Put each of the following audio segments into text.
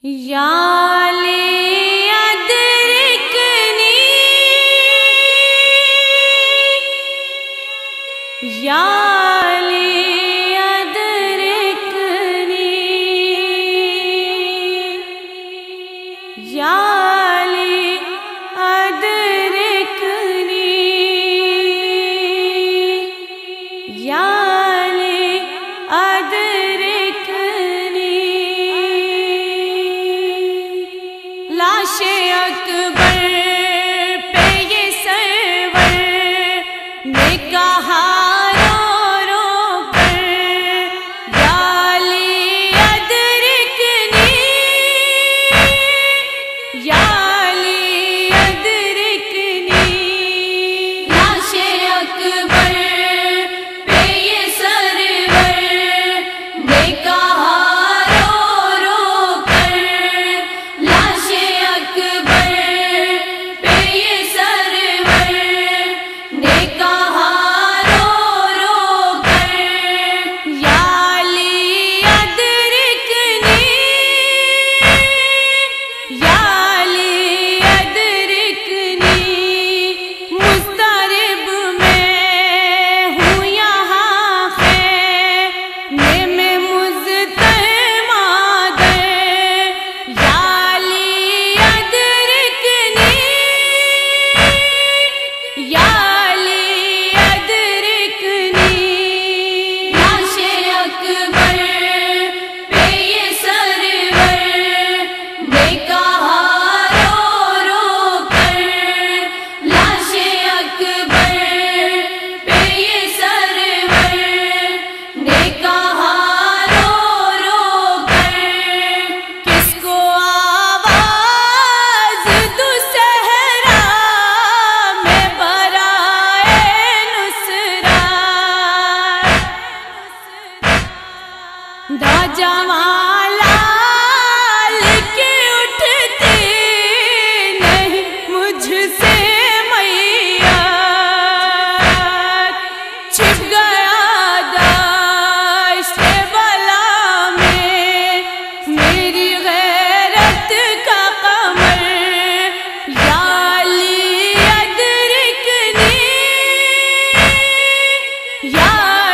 یا لی ادرکنی یا لی ادرکنی یا لی ادرکنی یا لی ادرکنی لاش اکبر پہ یہ سرور نے کہا رو رو کر یا لی ادرکنی یا لی ادرکنی لاش اکبر پہ یہ سرور نے کہا رو رو کر لاش اکبر پہ یہ سرور نے کہا رو رو کر یا لی ادرکنی یا لی ادرکنی مضطرب میں ہوں یہاں خیمے میں مضطرب مادر یا لی ادرکنی یا لی ادرکنی لاش اکبر پہ یہ سرور نے کہا رو رو کر لاش اکبر پہ یہ سرور نے کہا رو رو کر کس کو آواز دوں صحرا میں برائے نصرت دا جوان لال کے اٹھتی نہیں مجھ سے میت چھپ گیا دشت بلا میں میری غیرت کا قمر یا لی ادرکنی یا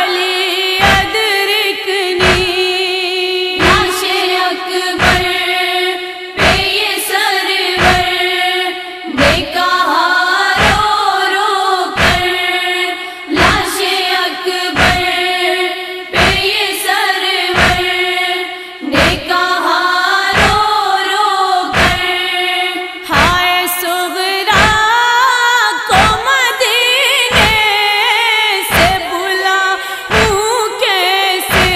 لی ادرکنی لاش اکبر پہ یہ سرور نے کہا رو رو کر لاش اکبر پہ یہ سرور نے کہا رو رو کر ہائے صغرا کو مدینے سے بلاؤں کیسے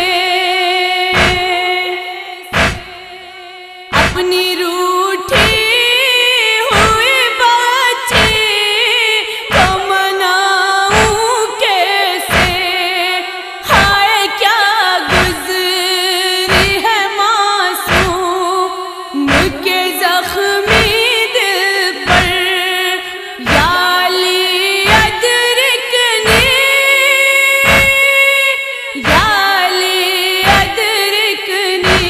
اپنی روٹھی ہوئی بچی کو مناؤں کیسے ہائے کیا گزری ہے معصوم کے زخمی دل پر یا لی ادرکنی یا لی ادرکنی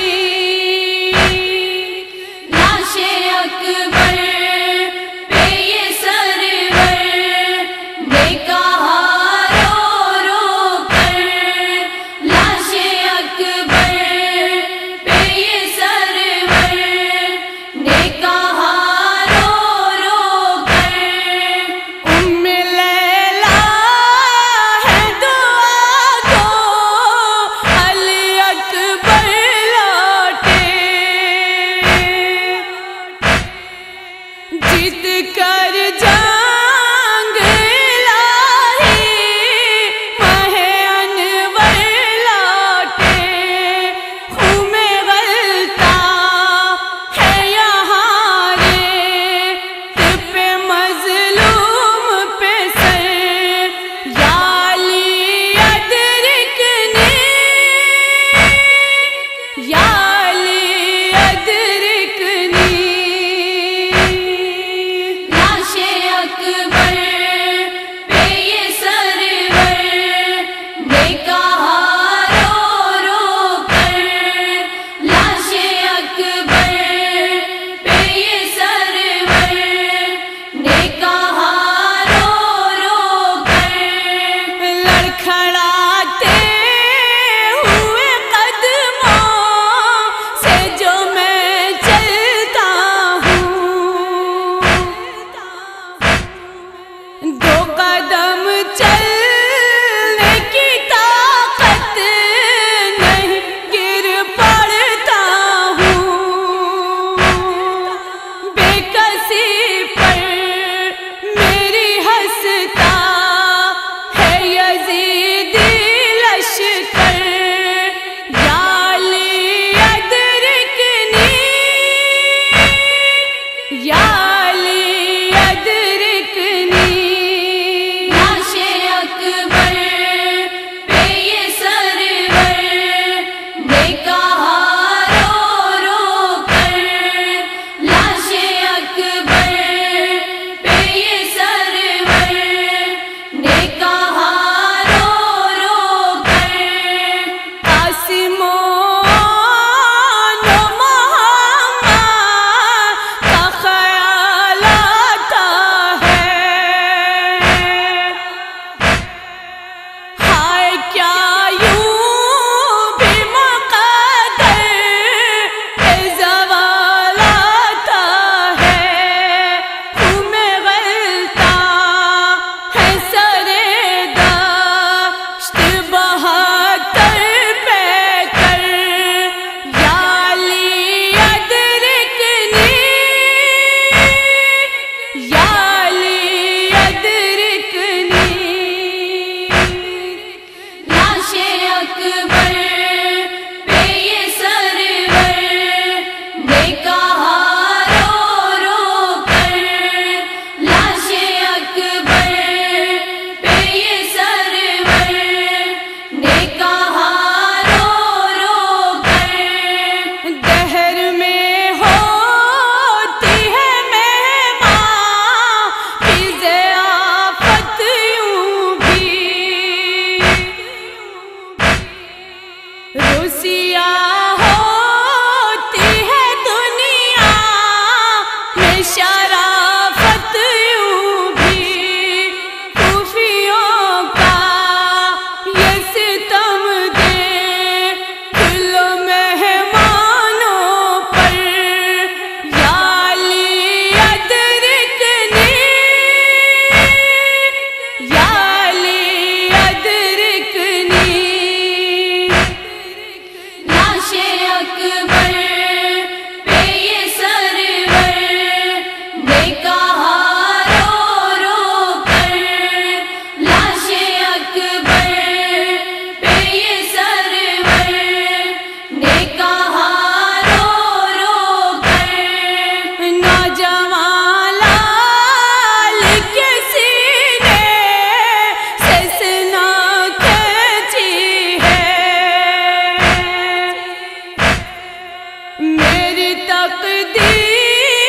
میری تقدیر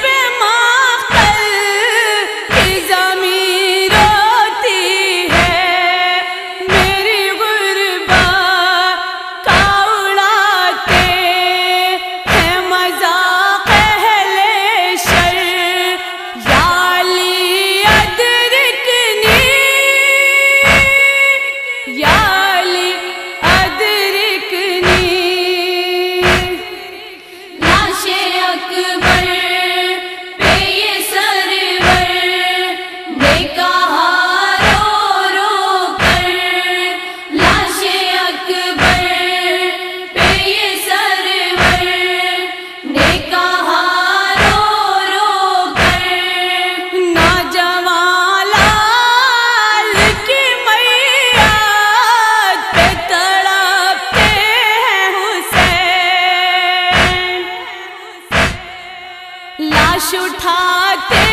پہ ماخذ کی ضمیر روتی ہے، میری غربت کا اڑاتے ہیں مذاق اہل شر، یا علی ادرکنی، یا علی ادرکنی۔ لاش اکبر پہ یہ سرور نے کہا رو رو کر، لاش اکبر پہ یہ سرور نے کہا رو رو کر، نوجوان لال کی میت پہ تڑپتے ہیں حسین، لاش اٹھاتے